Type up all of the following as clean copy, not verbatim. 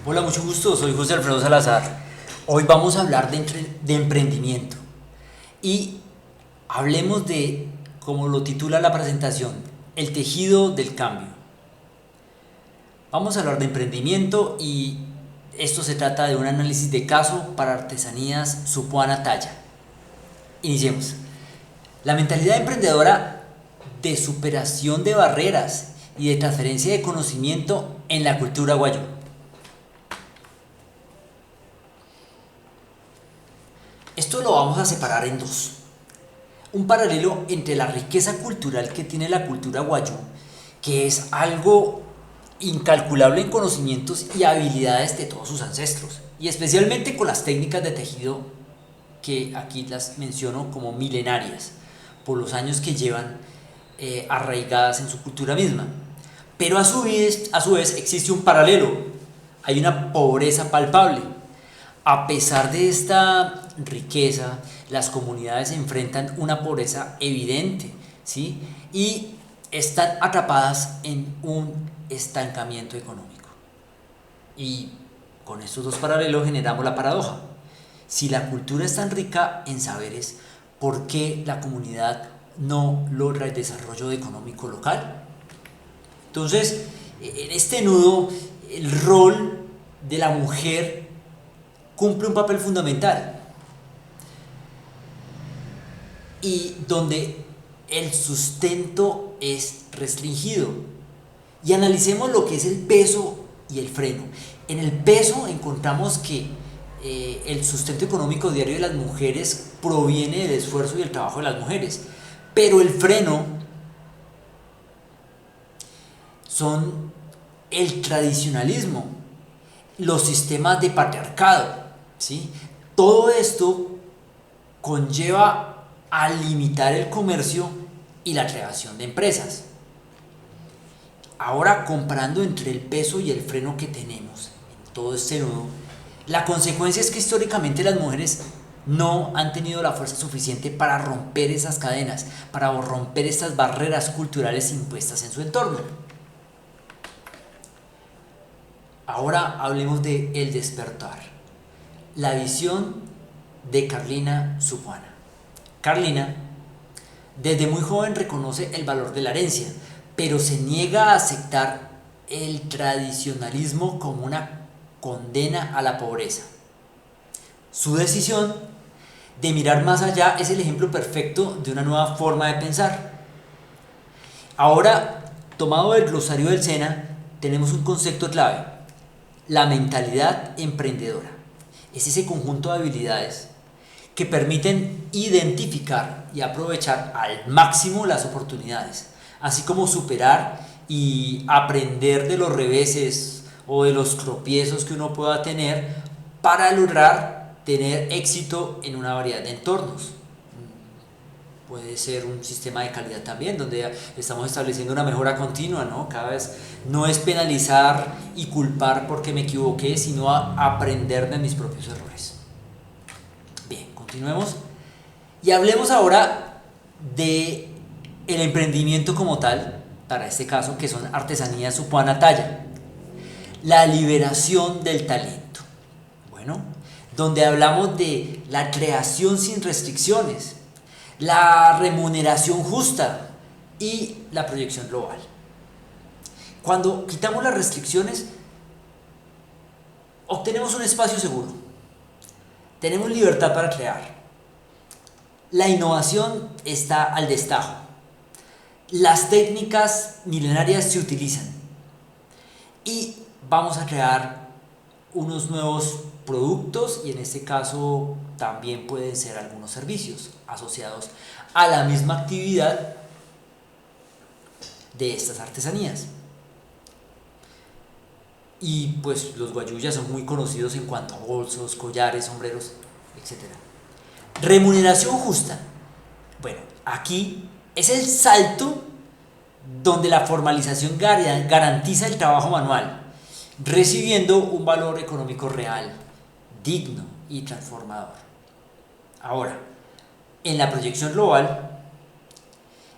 Hola, mucho gusto, soy José Alfredo Salazar. Hoy vamos a hablar de emprendimiento y hablemos de, como lo titula la presentación, el tejido del cambio. Vamos a hablar de emprendimiento y esto se trata de un análisis de caso para artesanías Supuana Talla. Iniciemos. La mentalidad emprendedora de superación de barreras y de transferencia de conocimiento en la cultura guayú. Esto lo vamos a separar en dos. Un paralelo entre la riqueza cultural que tiene la cultura guayú, que es algo incalculable en conocimientos y habilidades de todos sus ancestros, y especialmente con las técnicas de tejido que aquí las menciono como milenarias, por los años que llevan arraigadas en su cultura misma. Pero a su vez existe un paralelo, hay una pobreza palpable. A pesar de esta riqueza, las comunidades enfrentan una pobreza evidente, ¿sí? Y están atrapadas en un estancamiento económico. Y con estos dos paralelos generamos la paradoja. Si la cultura es tan rica en saberes, ¿por qué la comunidad no logra el desarrollo económico local? Entonces, en este nudo, el rol de la mujer cumple un papel fundamental y donde el sustento es restringido. Y analicemos lo que es el peso y el freno. En el peso encontramos que el sustento económico diario de las mujeres proviene del esfuerzo y el trabajo de las mujeres, pero el freno son el tradicionalismo, los sistemas de patriarcado, ¿sí? Todo esto conlleva a limitar el comercio y la creación de empresas. Ahora, comparando entre el peso y el freno que tenemos en todo este nudo, la consecuencia es que históricamente las mujeres no han tenido la fuerza suficiente para romper esas cadenas, para romper estas barreras culturales impuestas en su entorno. Ahora hablemos de el despertar, la visión de Carlina Supuana. Carlina, desde muy joven reconoce el valor de la herencia, pero se niega a aceptar el tradicionalismo como una condena a la pobreza. Su decisión de mirar más allá es el ejemplo perfecto de una nueva forma de pensar. Ahora, tomado del glosario del SENA, tenemos un concepto clave: la mentalidad emprendedora. Es ese conjunto de habilidades que permiten identificar y aprovechar al máximo las oportunidades, así como superar y aprender de los reveses o de los tropiezos que uno pueda tener para lograr tener éxito en una variedad de entornos. Puede ser un sistema de calidad también, donde estamos estableciendo una mejora continua, ¿no? Cada vez no es penalizar y culpar porque me equivoqué, sino aprender de mis propios errores. Bien, continuemos y hablemos ahora de el emprendimiento como tal, para este caso, que son artesanías Supuana Talla. La liberación del talento. Bueno, donde hablamos de la creación sin restricciones, la remuneración justa y la proyección global. Cuando quitamos las restricciones, obtenemos un espacio seguro, tenemos libertad para crear, la innovación está al destajo, las técnicas milenarias se utilizan y vamos a crear unos nuevos productos, y en este caso también pueden ser algunos servicios asociados a la misma actividad de estas artesanías. Y pues los guayuyas son muy conocidos en cuanto a bolsos, collares, sombreros, etcétera. Remuneración justa. Bueno, aquí es el salto donde la formalización garantiza el trabajo manual, recibiendo un valor económico real, digno y transformador. Ahora, en la proyección global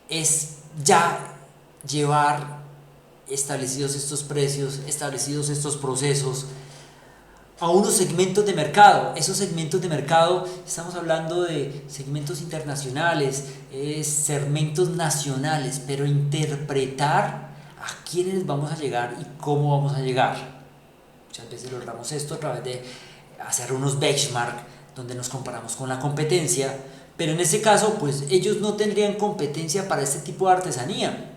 es ya llevar establecidos estos precios, establecidos estos procesos a unos segmentos de mercado. Esos segmentos de mercado, estamos hablando de segmentos internacionales, segmentos nacionales, pero interpretar a quiénes vamos a llegar y cómo vamos a llegar. Muchas veces logramos esto a través de hacer unos benchmark donde nos comparamos con la competencia, pero en ese caso pues ellos no tendrían competencia para este tipo de artesanía,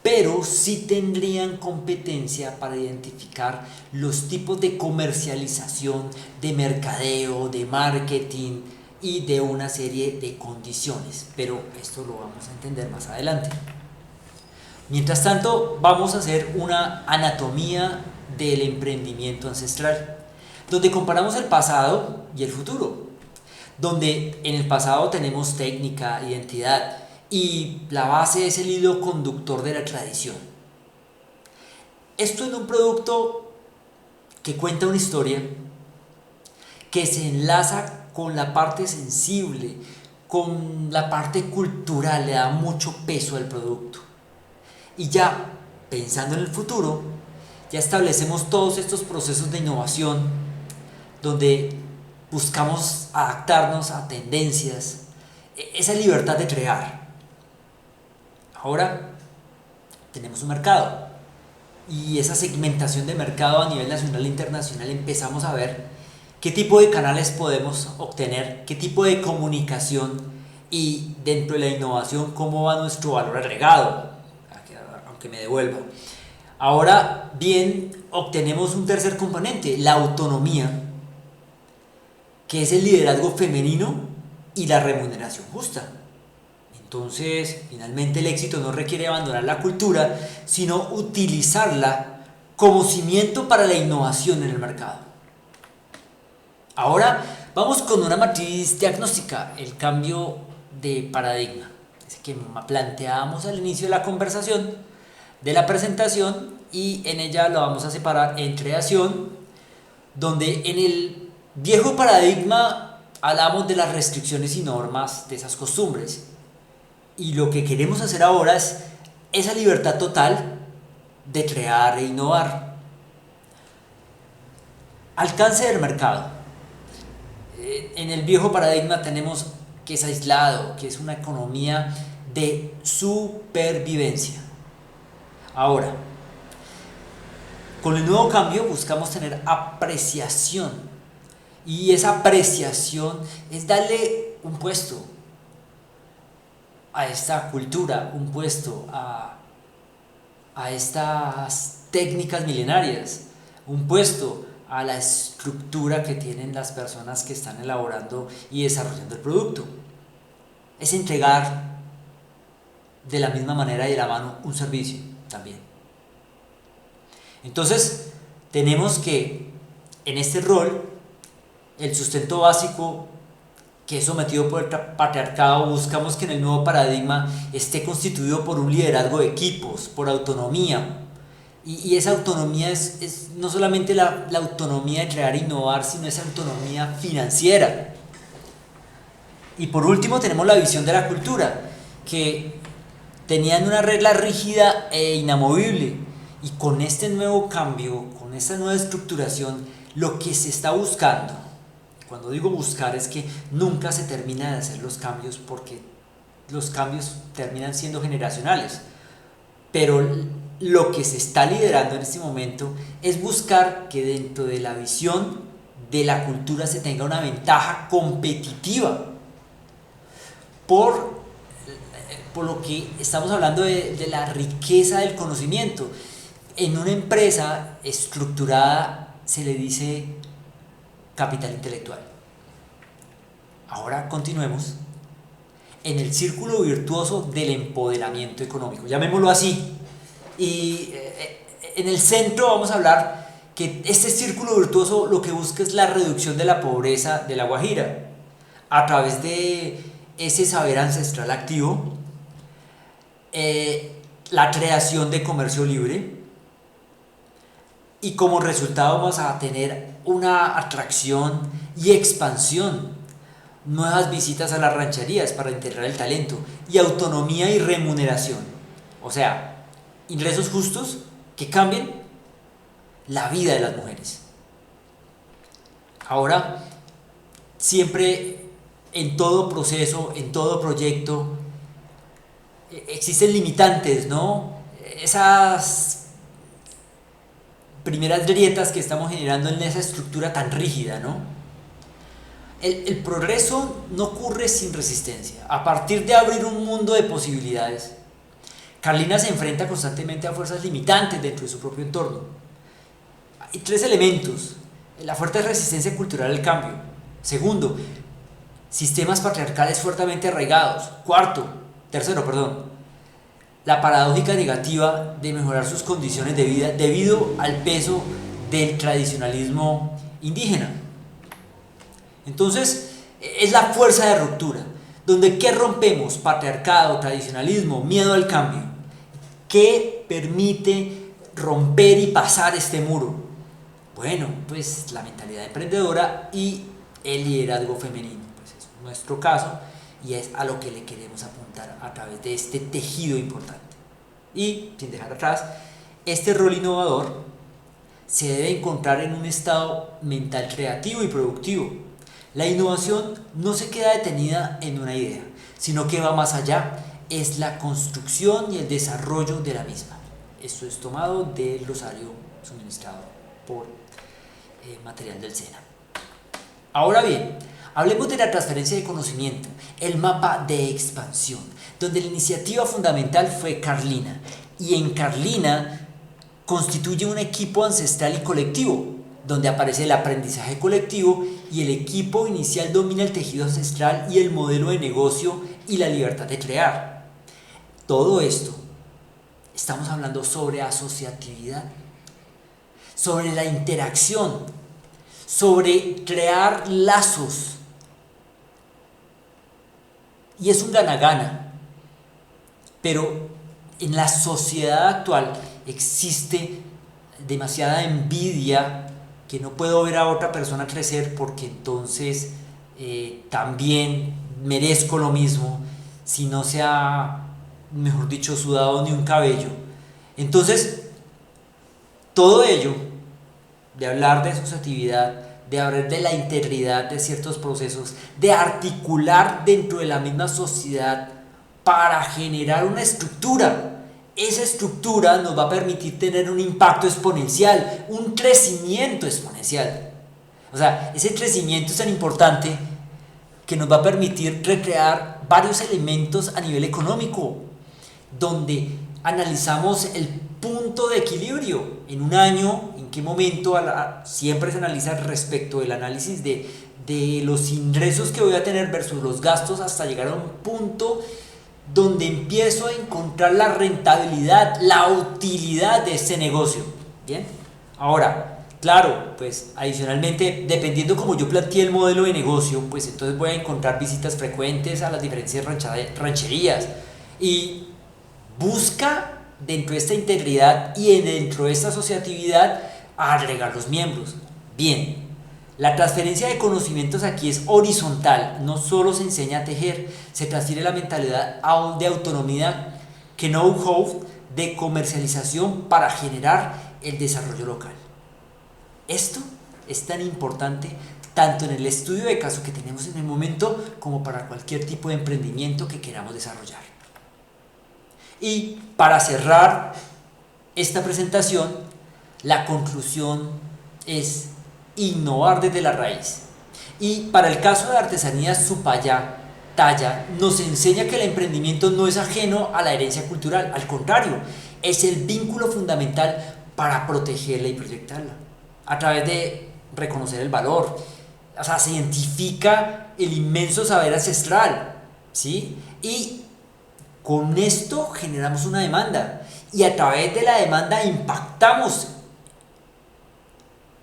pero sí tendrían competencia para identificar los tipos de comercialización, de mercadeo, de marketing y de una serie de condiciones, pero esto lo vamos a entender más adelante. Mientras tanto, vamos a hacer una anatomía del emprendimiento ancestral, donde comparamos el pasado y el futuro, donde en el pasado tenemos técnica, identidad, y la base es el hilo conductor de la tradición. Esto es un producto que cuenta una historia, que se enlaza con la parte sensible, con la parte cultural, le da mucho peso al producto. Y ya pensando en el futuro, ya establecemos todos estos procesos de innovación donde buscamos adaptarnos a tendencias, esa libertad de crear. Ahora tenemos un mercado y esa segmentación de mercado a nivel nacional e internacional, empezamos a ver qué tipo de canales podemos obtener, qué tipo de comunicación, y dentro de la innovación cómo va nuestro valor agregado, aunque me devuelva. Ahora bien, obtenemos un tercer componente, la autonomía, que es el liderazgo femenino y la remuneración justa. Entonces, finalmente el éxito no requiere abandonar la cultura, sino utilizarla como cimiento para la innovación en el mercado. Ahora vamos con una matriz diagnóstica, el cambio de paradigma, es que planteábamos al inicio de la conversación, de la presentación, y en ella lo vamos a separar en creación, donde en el viejo paradigma hablamos de las restricciones y normas de esas costumbres. Y lo que queremos hacer ahora es esa libertad total de crear e innovar. Alcance del mercado. En el viejo paradigma tenemos que es aislado, que es una economía de supervivencia. Ahora, con el nuevo cambio buscamos tener apreciación. Y esa apreciación es darle un puesto a esta cultura, un puesto a estas técnicas milenarias, un puesto a la estructura que tienen las personas que están elaborando y desarrollando el producto. Es entregar de la misma manera y de la mano un servicio también. Entonces, tenemos que en este rol, el sustento básico que es sometido por el patriarcado, buscamos que en el nuevo paradigma esté constituido por un liderazgo de equipos, por autonomía. Y esa autonomía es no solamente la autonomía de crear e innovar, sino esa autonomía financiera. Y por último tenemos la visión de la cultura, que tenían una regla rígida e inamovible. Y con este nuevo cambio, con esta nueva estructuración, lo que se está buscando, cuando digo buscar es que nunca se termina de hacer los cambios, porque los cambios terminan siendo generacionales, pero lo que se está liderando en este momento es buscar que dentro de la visión de la cultura se tenga una ventaja competitiva por lo que estamos hablando de la riqueza del conocimiento. En una empresa estructurada se le dice capital intelectual. Ahora continuemos en el círculo virtuoso del empoderamiento económico, llamémoslo así. Y en el centro vamos a hablar que este círculo virtuoso lo que busca es la reducción de la pobreza de La Guajira a través de ese saber ancestral activo, la creación de comercio libre, y como resultado vamos a tener una atracción y expansión, nuevas visitas a las rancherías para integrar el talento, y autonomía y remuneración, o sea, ingresos justos que cambien la vida de las mujeres. Ahora, siempre en todo proceso, en todo proyecto, existen limitantes, ¿no? Esas primeras grietas que estamos generando en esa estructura tan rígida, ¿no? El progreso no ocurre sin resistencia. A partir de abrir un mundo de posibilidades, Carlina se enfrenta constantemente a fuerzas limitantes dentro de su propio entorno. Hay tres elementos: la fuerte resistencia cultural al cambio. Segundo, sistemas patriarcales fuertemente arraigados. Tercero, la paradójica negativa de mejorar sus condiciones de vida debido al peso del tradicionalismo indígena. Entonces, es la fuerza de ruptura, donde ¿qué rompemos? Patriarcado, tradicionalismo, miedo al cambio. ¿Qué permite romper y pasar este muro? Bueno, pues la mentalidad emprendedora y el liderazgo femenino. Pues es nuestro caso y es a lo que le queremos apuntar a través de este tejido importante. Y, sin dejar atrás, este rol innovador se debe encontrar en un estado mental creativo y productivo. La innovación no se queda detenida en una idea, sino que va más allá, es la construcción y el desarrollo de la misma. Esto es tomado del glosario suministrado por material del SENA. Ahora bien, hablemos de la transferencia de conocimiento, el mapa de expansión, donde la iniciativa fundamental fue Carlina, y en Carlina constituye un equipo ancestral y colectivo, donde aparece el aprendizaje colectivo y el equipo inicial domina el tejido ancestral y el modelo de negocio y la libertad de crear. Todo esto, estamos hablando sobre asociatividad, sobre la interacción, sobre crear lazos. Y es un gana-gana. Pero en la sociedad actual existe demasiada envidia, que no puedo ver a otra persona crecer porque entonces también merezco lo mismo, si no se ha, mejor dicho, sudado ni un cabello. Entonces, todo ello, de hablar de asociatividad, de hablar de la integridad de ciertos procesos, de articular dentro de la misma sociedad para generar una estructura. Esa estructura nos va a permitir tener un impacto exponencial, un crecimiento exponencial. O sea, ese crecimiento es tan importante que nos va a permitir recrear varios elementos a nivel económico, donde analizamos el punto de equilibrio en un año, en qué momento, siempre se analiza respecto del análisis de los ingresos que voy a tener versus los gastos hasta llegar a un punto donde empiezo a encontrar la rentabilidad, la utilidad de este negocio. Bien, ahora, claro, pues adicionalmente, dependiendo como yo planteé el modelo de negocio, pues entonces voy a encontrar visitas frecuentes a las diferentes rancherías y busca dentro de esta integridad y dentro de esta asociatividad agregar los miembros. Bien, la transferencia de conocimientos aquí es horizontal, no solo se enseña a tejer, se transfiere la mentalidad de autonomía, que know-how, de comercialización para generar el desarrollo local. Esto es tan importante tanto en el estudio de caso que tenemos en el momento como para cualquier tipo de emprendimiento que queramos desarrollar. Y para cerrar esta presentación, la conclusión es innovar desde la raíz. Y para el caso de Artesanías Supayá Talla, nos enseña que el emprendimiento no es ajeno a la herencia cultural, al contrario, es el vínculo fundamental para protegerla y proyectarla, a través de reconocer el valor. O sea, se identifica el inmenso saber ancestral, ¿sí? Y con esto generamos una demanda, y a través de la demanda impactamos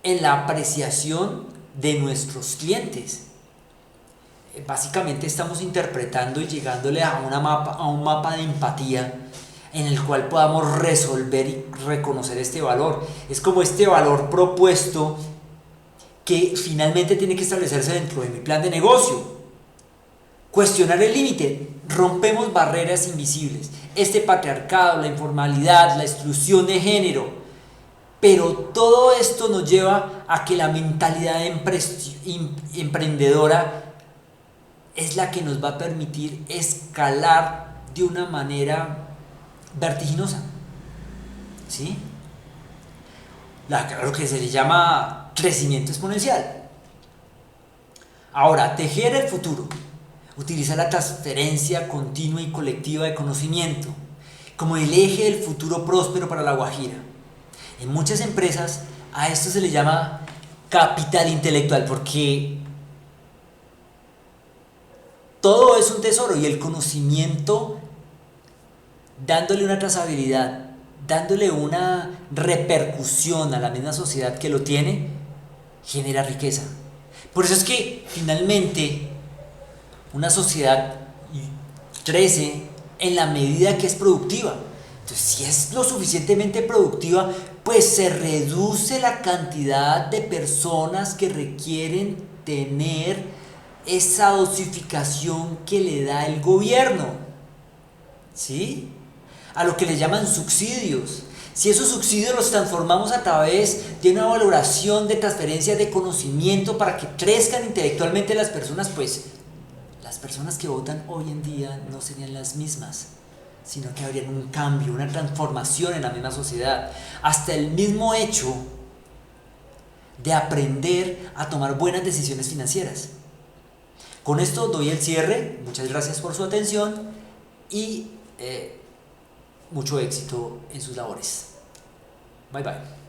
en la apreciación de nuestros clientes. Básicamente estamos interpretando y llegándole a un mapa de empatía en el cual podamos resolver y reconocer este valor. Es como este valor propuesto que finalmente tiene que establecerse dentro de mi plan de negocio. Cuestionar el límite, rompemos barreras invisibles. Este patriarcado, la informalidad, la exclusión de género, Pero todo esto nos lleva a que la mentalidad emprendedora es la que nos va a permitir escalar de una manera vertiginosa. ¿Sí? Lo que se le llama crecimiento exponencial. Ahora, tejer el futuro. Utiliza la transferencia continua y colectiva de conocimiento como el eje del futuro próspero para La Guajira. En muchas empresas a esto se le llama capital intelectual, porque todo es un tesoro y el conocimiento, dándole una trazabilidad, dándole una repercusión a la misma sociedad que lo tiene, genera riqueza. Por eso es que finalmente una sociedad crece en la medida que es productiva. Entonces, si es lo suficientemente productiva, pues se reduce la cantidad de personas que requieren tener esa dosificación que le da el gobierno, ¿sí? A lo que le llaman subsidios. Si esos subsidios los transformamos a través de una valoración de transferencia de conocimiento para que crezcan intelectualmente las personas, pues las personas que votan hoy en día no serían las mismas, sino que habría un cambio, una transformación en la misma sociedad. Hasta el mismo hecho de aprender a tomar buenas decisiones financieras. Con esto doy el cierre. Muchas gracias por su atención y mucho éxito en sus labores. Bye bye.